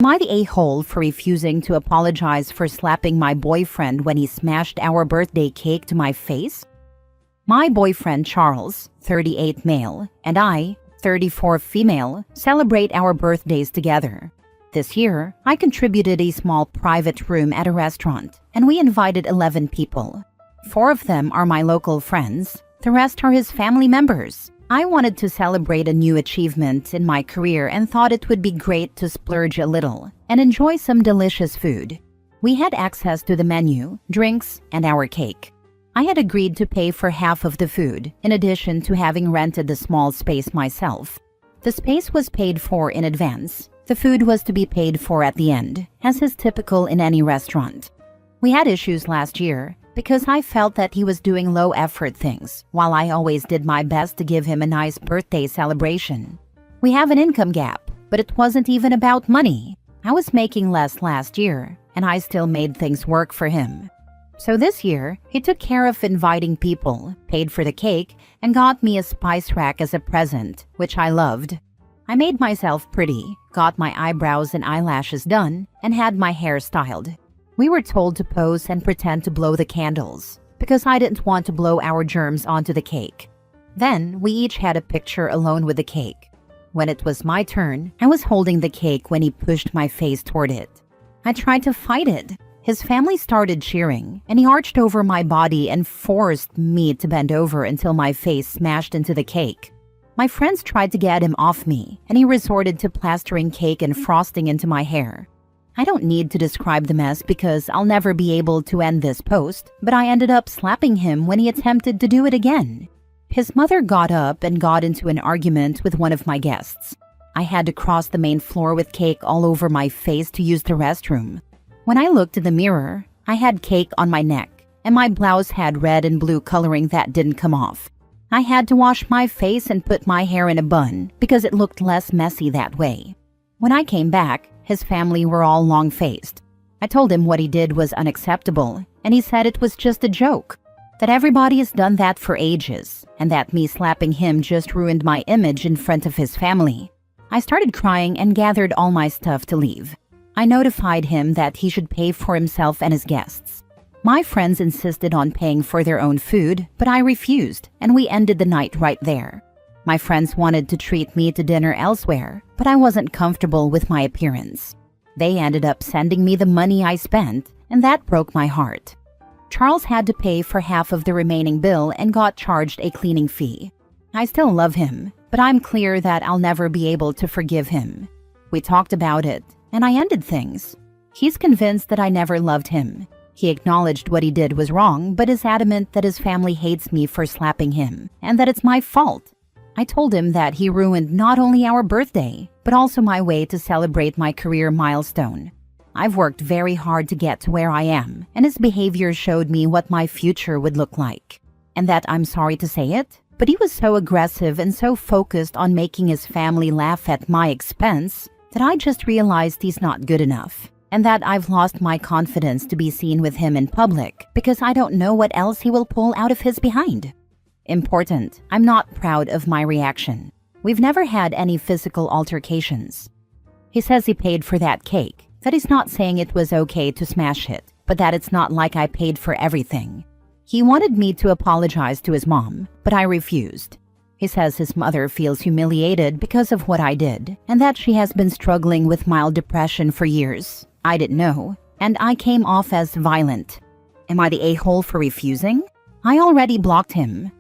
Am I the a-hole for refusing to apologize for slapping my boyfriend when he smashed our birthday cake to my face? My boyfriend Charles, 38 male, and I, 34 female, celebrate our birthdays together. This year, I contributed a small private room at a restaurant, and we invited 11 people. 4 of them are my local friends, the rest are his family members. I wanted to celebrate a new achievement in my career and thought it would be great to splurge a little and enjoy some delicious food. We had access to the menu, drinks, and our cake. I had agreed to pay for half of the food, in addition to having rented the small space myself. The space was paid for in advance. The food was to be paid for at the end, as is typical in any restaurant. We had issues last year because I felt that he was doing low-effort things, while I always did my best to give him a nice birthday celebration. We have an income gap, but it wasn't even about money. I was making less last year, and I still made things work for him. So this year, he took care of inviting people, paid for the cake, and got me a spice rack as a present, which I loved. I made myself pretty, got my eyebrows and eyelashes done, and had my hair styled. We were told to pose and pretend to blow the candles, because I didn't want to blow our germs onto the cake. Then, we each had a picture alone with the cake. When it was my turn, I was holding the cake when he pushed my face toward it. I tried to fight it. His family started cheering, and he arched over my body and forced me to bend over until my face smashed into the cake. My friends tried to get him off me, and he resorted to plastering cake and frosting into my hair. I don't need to describe the mess because I'll never be able to end this post, but I ended up slapping him when he attempted to do it again. His mother got up and got into an argument with one of my guests. I had to cross the main floor with cake all over my face to use the restroom. When I looked in the mirror, I had cake on my neck, and my blouse had red and blue coloring that didn't come off. I had to wash my face and put my hair in a bun because it looked less messy that way. When I came back, his family were all long-faced. I told him what he did was unacceptable, and he said it was just a joke, that everybody has done that for ages, and that me slapping him just ruined my image in front of his family. I started crying and gathered all my stuff to leave. I notified him that he should pay for himself and his guests. My friends insisted on paying for their own food, but I refused, and we ended the night right there. My friends wanted to treat me to dinner elsewhere, but I wasn't comfortable with my appearance. They ended up sending me the money I spent, and that broke my heart. Charles had to pay for half of the remaining bill and got charged a cleaning fee. I still love him, but I'm clear that I'll never be able to forgive him. We talked about it, and I ended things. He's convinced that I never loved him. He acknowledged what he did was wrong, but is adamant that his family hates me for slapping him, and that it's my fault. I told him that he ruined not only our birthday, but also my way to celebrate my career milestone. I've worked very hard to get to where I am, and his behavior showed me what my future would look like. And that I'm sorry to say it, but he was so aggressive and so focused on making his family laugh at my expense that I just realized he's not good enough, and that I've lost my confidence to be seen with him in public because I don't know what else he will pull out of his behind. Important, I'm not proud of my reaction. We've never had any physical altercations. He says he paid for that cake, that he's not saying it was okay to smash it, but that it's not like I paid for everything. He wanted me to apologize to his mom, but I refused. He says his mother feels humiliated because of what I did, and that she has been struggling with mild depression for years. I didn't know, and I came off as violent. Am I the a-hole for refusing? I already blocked him.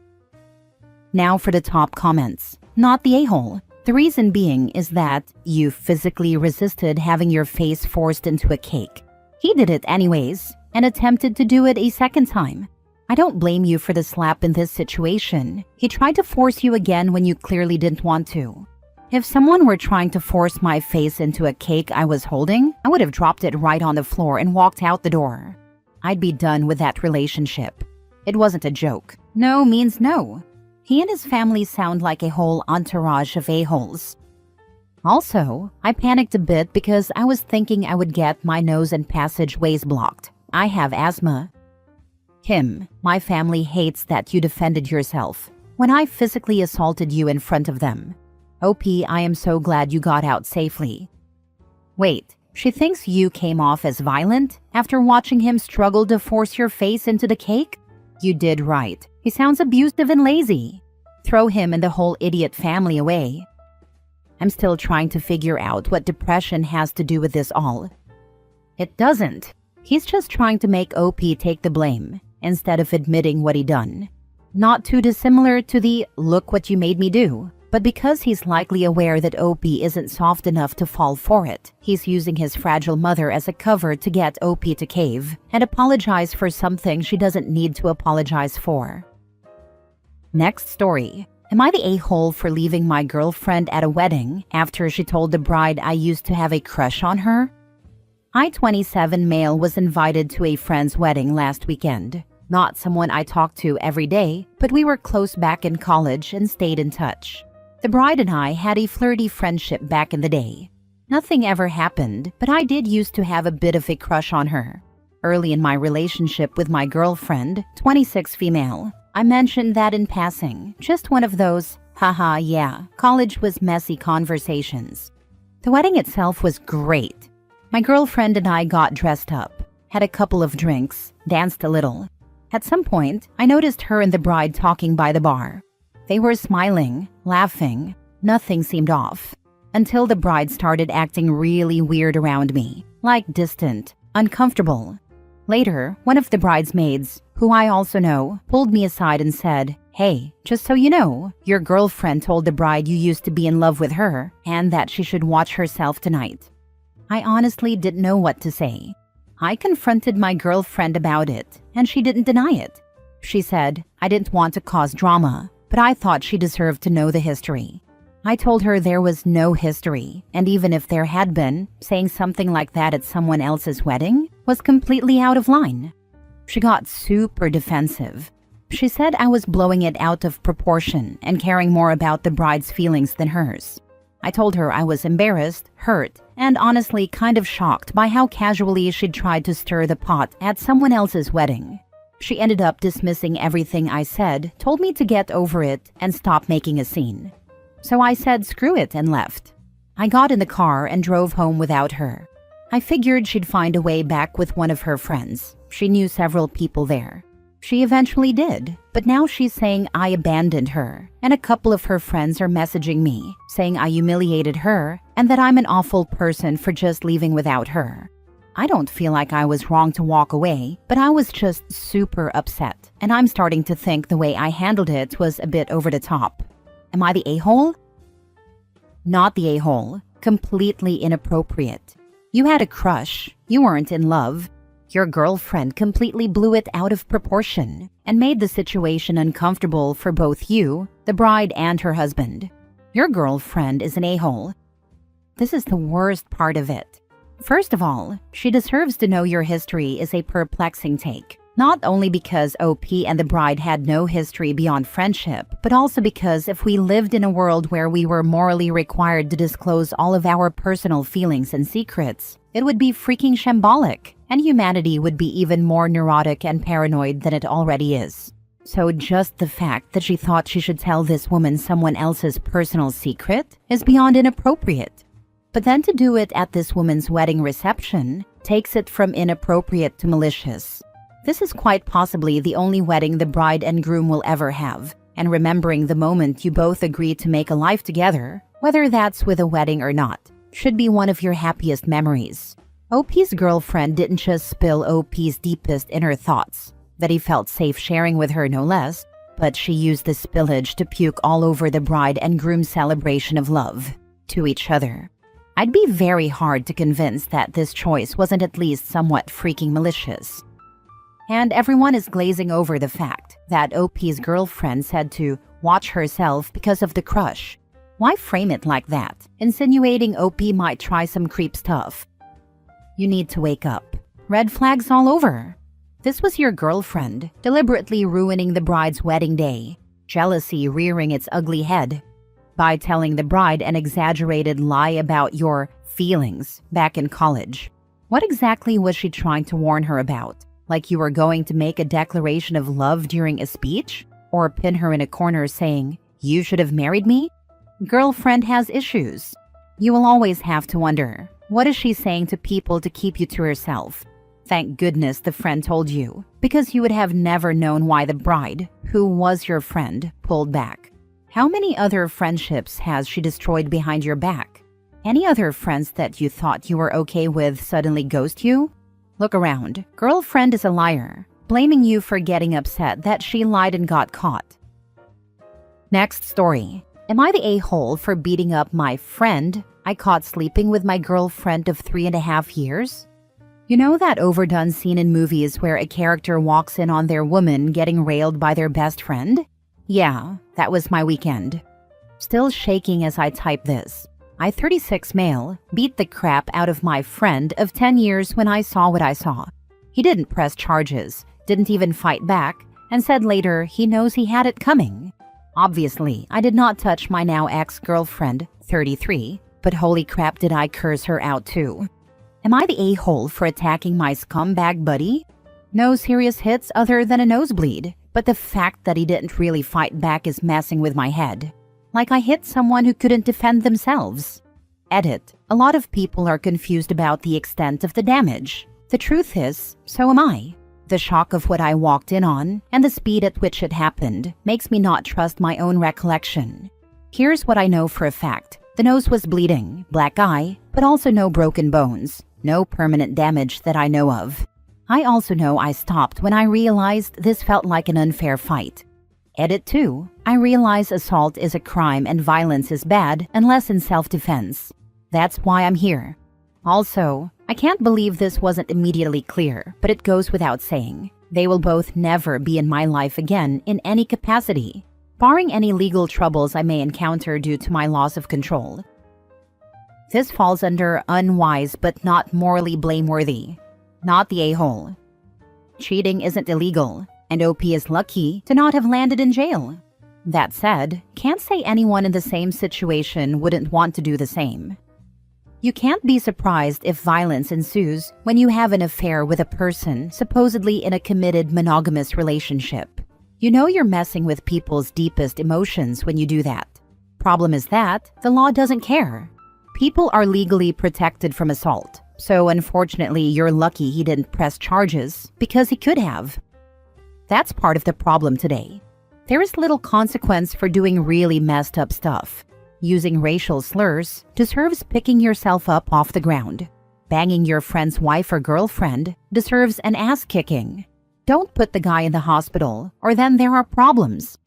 Now for the top comments. Not the a-hole. The reason being is that you physically resisted having your face forced into a cake. He did it anyways, and attempted to do it a second time. I don't blame you for the slap in this situation. He tried to force you again when you clearly didn't want to. If someone were trying to force my face into a cake I was holding, I would have dropped it right on the floor and walked out the door. I'd be done with that relationship. It wasn't a joke. No means no. He and his family sound like a whole entourage of a-holes. Also, I panicked a bit because I was thinking I would get my nose and passageways blocked. I have asthma. Him, my family hates that you defended yourself when I physically assaulted you in front of them. OP, I am so glad you got out safely. Wait, She thinks you came off as violent after watching him struggle to force your face into the cake? You did right. He sounds abusive and lazy. Throw him and the whole idiot family away. I'm still trying to figure out what depression has to do with this all. It doesn't. He's just trying to make OP take the blame instead of admitting what he done. Not too dissimilar to the "look what you made me do." But because he's likely aware that OP isn't soft enough to fall for it, he's using his fragile mother as a cover to get OP to cave and apologize for something she doesn't need to apologize for. Next story. Am I the a-hole for leaving my girlfriend at a wedding after she told the bride I used to have a crush on her? I, 27 male, was invited to a friend's wedding last weekend. Not someone I talked to every day, but we were close back in college and stayed in touch. The bride and I had a flirty friendship back in the day. Nothing ever happened, but I did used to have a bit of a crush on her. Early in my relationship with my girlfriend, 26 female, I mentioned that in passing, just one of those, haha, yeah, college was messy conversations. The wedding itself was great. My girlfriend and I got dressed up, had a couple of drinks, danced a little. At some point, I noticed her and the bride talking by the bar. They were smiling, laughing, nothing seemed off, until the bride started acting really weird around me, like distant, uncomfortable. Later, one of the bridesmaids, who I also know, pulled me aside and said, "Hey, just so you know, your girlfriend told the bride you used to be in love with her and that she should watch herself tonight." I honestly didn't know what to say. I confronted my girlfriend about it, and she didn't deny it. She said, I didn't want to cause drama, but I thought she deserved to know the history. I told her there was no history, and even if there had been, saying something like that at someone else's wedding was completely out of line. She got super defensive. She said I was blowing it out of proportion and caring more about the bride's feelings than hers. I told her I was embarrassed, hurt, and honestly kind of shocked by how casually she'd tried to stir the pot at someone else's wedding. She ended up dismissing everything I said, told me to get over it and stop making a scene. So I said screw it and left. I got in the car and drove home without her. I figured she'd find a way back with one of her friends. She knew several people there. She eventually did, but now she's saying I abandoned her, and a couple of her friends are messaging me, saying I humiliated her and that I'm an awful person for just leaving without her. I don't feel like I was wrong to walk away, but I was just super upset, and I'm starting to think the way I handled it was a bit over the top. Am I the a-hole? Not the a-hole. Completely inappropriate. You had a crush. You weren't in love. Your girlfriend completely blew it out of proportion and made the situation uncomfortable for both you, the bride, and her husband. Your girlfriend is an a-hole. This is the worst part of it. First of all, she deserves to know your history is a perplexing take. Not only because OP and the bride had no history beyond friendship, but also because if we lived in a world where we were morally required to disclose all of our personal feelings and secrets, it would be freaking shambolic, and humanity would be even more neurotic and paranoid than it already is. So just the fact that she thought she should tell this woman someone else's personal secret is beyond inappropriate. But then to do it at this woman's wedding reception takes it from inappropriate to malicious. This is quite possibly the only wedding the bride and groom will ever have, and remembering the moment you both agreed to make a life together, whether that's with a wedding or not, should be one of your happiest memories. OP's girlfriend didn't just spill OP's deepest inner thoughts, that he felt safe sharing with her no less, but she used the spillage to puke all over the bride and groom's celebration of love to each other. I'd be very hard to convince that this choice wasn't at least somewhat freaking malicious. And everyone is glazing over the fact that OP's girlfriend said to watch herself because of the crush. Why frame it like that, insinuating OP might try some creep stuff? You need to wake up. Red flags all over. This was your girlfriend, deliberately ruining the bride's wedding day, jealousy rearing its ugly head, by telling the bride an exaggerated lie about your feelings back in college. What exactly was she trying to warn her about? Like you were going to make a declaration of love during a speech? Or pin her in a corner saying, "You should have married me"? Girlfriend has issues. You will always have to wonder, What is she saying to people to keep you to herself? Thank goodness the friend told you, because you would have never known why the bride, who was your friend, pulled back. How many other friendships has she destroyed behind your back? Any other friends that you thought you were okay with suddenly ghost you? Look around. Girlfriend is a liar, blaming you for getting upset that she lied and got caught. Next story. Am I the a-hole for beating up my friend I caught sleeping with my girlfriend of 3.5 years? You know that overdone scene in movies where a character walks in on their woman getting railed by their best friend? Yeah, that was my weekend. Still shaking as I type this. I, 36 male, beat the crap out of my friend of 10 years when I saw what I saw. He didn't press charges, didn't even fight back, and said later he knows he had it coming. Obviously, I did not touch my now ex-girlfriend, 33, but holy crap did I curse her out too. Am I the a-hole for attacking my scumbag buddy? No serious hits other than a nosebleed, but the fact that he didn't really fight back is messing with my head. Like I hit someone who couldn't defend themselves. Edit. A lot of people are confused about the extent of the damage. The truth is, so am I. The shock of what I walked in on, and the speed at which it happened, makes me not trust my own recollection. Here's what I know for a fact. The nose was bleeding, black eye, but also no broken bones. No permanent damage that I know of. I also know I stopped when I realized this felt like an unfair fight. Edit 2. I realize assault is a crime and violence is bad unless in self-defense. That's why I'm here. Also, I can't believe this wasn't immediately clear, but it goes without saying. They will both never be in my life again in any capacity, barring any legal troubles I may encounter due to my loss of control. This falls under unwise but not morally blameworthy. Not the a-hole. Cheating isn't illegal, and OP is lucky to not have landed in jail. That said, can't say anyone in the same situation wouldn't want to do the same. You can't be surprised if violence ensues when you have an affair with a person supposedly in a committed monogamous relationship. You know you're messing with people's deepest emotions when you do that. Problem is that the law doesn't care. People are legally protected from assault, so unfortunately you're lucky he didn't press charges because he could have. That's part of the problem today. There is little consequence for doing really messed up stuff. Using racial slurs deserves picking yourself up off the ground. Banging your friend's wife or girlfriend deserves an ass kicking. Don't put the guy in the hospital, or then there are problems.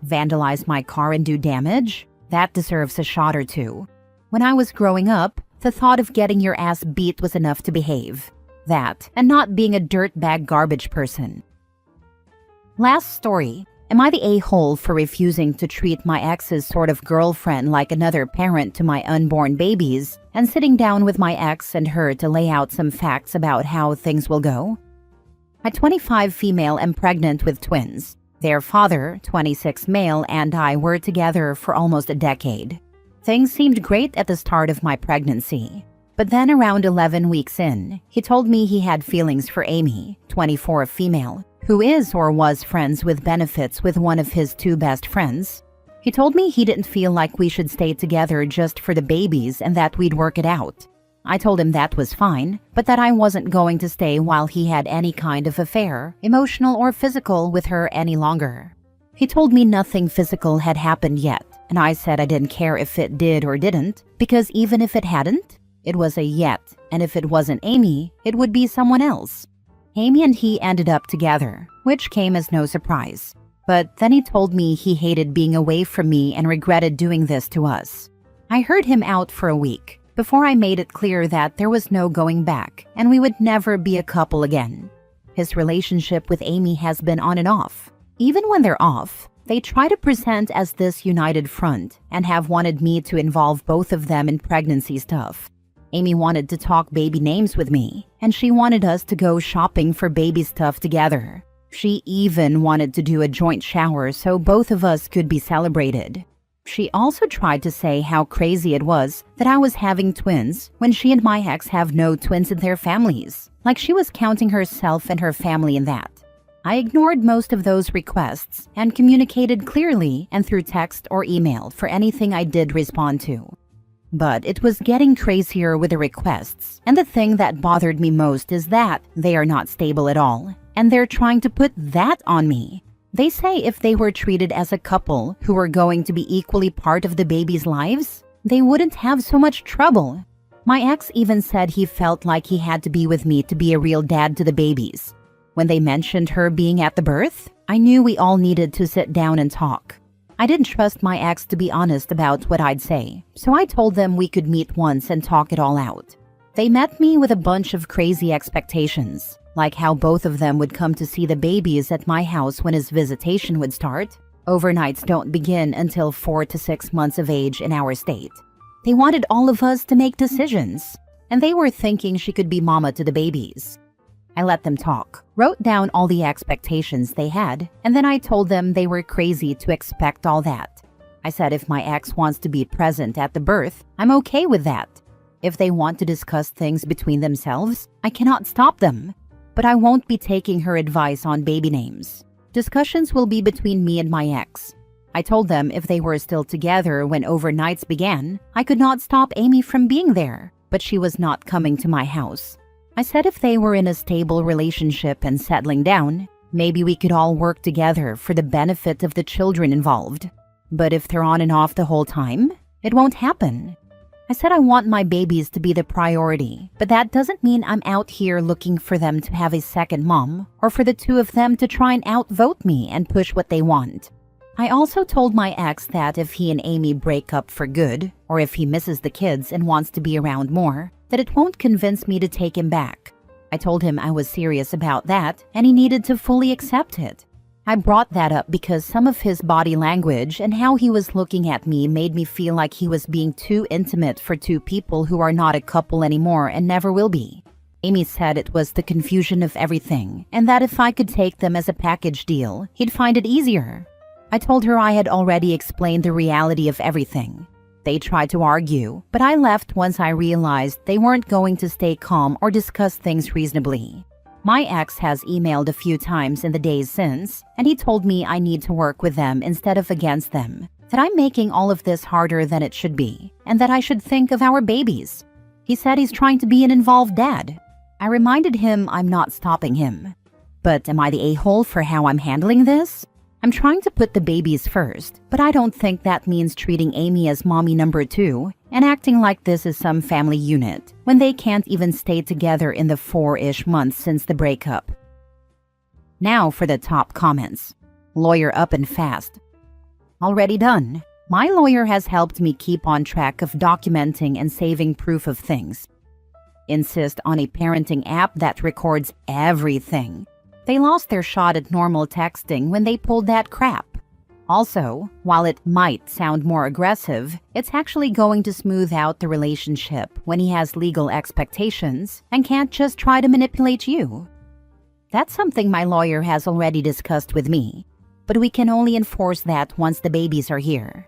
Vandalize my car and do damage? That deserves a shot or two. When I was growing up, the thought of getting your ass beat was enough to behave. That, and not being a dirtbag garbage person. Last story. Am I the a-hole for refusing to treat my ex's sort of girlfriend like another parent to my unborn babies and sitting down with my ex and her to lay out some facts about how things will go? My 25 female am pregnant with twins. Their father, 26 male, and I were together for almost a decade. Things seemed great at the start of my pregnancy. But then around 11 weeks in, he told me he had feelings for Amy, 24 female, who is or was friends with benefits with one of his two best friends. He told me he didn't feel like we should stay together just for the babies and that we'd work it out. I told him that was fine, but that I wasn't going to stay while he had any kind of affair, emotional or physical, with her any longer. He told me nothing physical had happened yet, and I said I didn't care if it did or didn't, because even if it hadn't, it was a yet, and if it wasn't Amy, it would be someone else. Amy and he ended up together, which came as no surprise. But then he told me he hated being away from me and regretted doing this to us. I heard him out for a week, before I made it clear that there was no going back, and we would never be a couple again. His relationship with Amy has been on and off. Even when they're off, they try to present as this united front and have wanted me to involve both of them in pregnancy stuff. Amy wanted to talk baby names with me, and she wanted us to go shopping for baby stuff together. She even wanted to do a joint shower so both of us could be celebrated. She also tried to say how crazy it was that I was having twins when she and my ex have no twins in their families, like she was counting herself and her family in that. I ignored most of those requests and communicated clearly and through text or email for anything I did respond to. But it was getting crazier with the requests, and the thing that bothered me most is that they are not stable at all, and they're trying to put that on me. They say if they were treated as a couple who were going to be equally part of the baby's lives, they wouldn't have so much trouble. My ex even said he felt like he had to be with me to be a real dad to the babies. When they mentioned her being at the birth, I knew we all needed to sit down and talk. I didn't trust my ex to be honest about what I'd say, so I told them we could meet once and talk it all out. They met me with a bunch of crazy expectations, like how both of them would come to see the babies at my house when his visitation would start. Overnights don't begin until 4 to 6 months of age in our state. They wanted all of us to make decisions, and they were thinking she could be mama to the babies. I let them talk, wrote down all the expectations they had, and then I told them they were crazy to expect all that. I said if my ex wants to be present at the birth, I'm okay with that. If they want to discuss things between themselves, I cannot stop them. But I won't be taking her advice on baby names. Discussions will be between me and my ex. I told them if they were still together when overnights began, I could not stop Amy from being there, but she was not coming to my house. I said if they were in a stable relationship and settling down, maybe we could all work together for the benefit of the children involved. But if they're on and off the whole time, it won't happen. I said I want my babies to be the priority, but that doesn't mean I'm out here looking for them to have a second mom or for the two of them to try and outvote me and push what they want. I also told my ex that if he and Amy break up for good, or if he misses the kids and wants to be around more, that it won't convince me to take him back. I told him I was serious about that and he needed to fully accept it. I brought that up because some of his body language and how he was looking at me made me feel like he was being too intimate for two people who are not a couple anymore and never will be. Amy said it was the confusion of everything and that if I could take them as a package deal, he'd find it easier. I told her I had already explained the reality of everything. They tried to argue, but I left once I realized they weren't going to stay calm or discuss things reasonably. My ex has emailed a few times in the days since, and he told me I need to work with them instead of against them, that I'm making all of this harder than it should be, and that I should think of our babies. He said he's trying to be an involved dad. I reminded him I'm not stopping him. But am I the a-hole for how I'm handling this? I'm trying to put the babies first, but I don't think that means treating Amy as mommy number 2 and acting like this is some family unit when they can't even stay together in the 4-ish months since the breakup. Now for the top comments. Lawyer up and fast. Already done. My lawyer has helped me keep on track of documenting and saving proof of things. Insist on a parenting app that records everything. They lost their shot at normal texting when they pulled that crap. Also, while it might sound more aggressive, it's actually going to smooth out the relationship when he has legal expectations and can't just try to manipulate you. That's something my lawyer has already discussed with me, but we can only enforce that once the babies are here.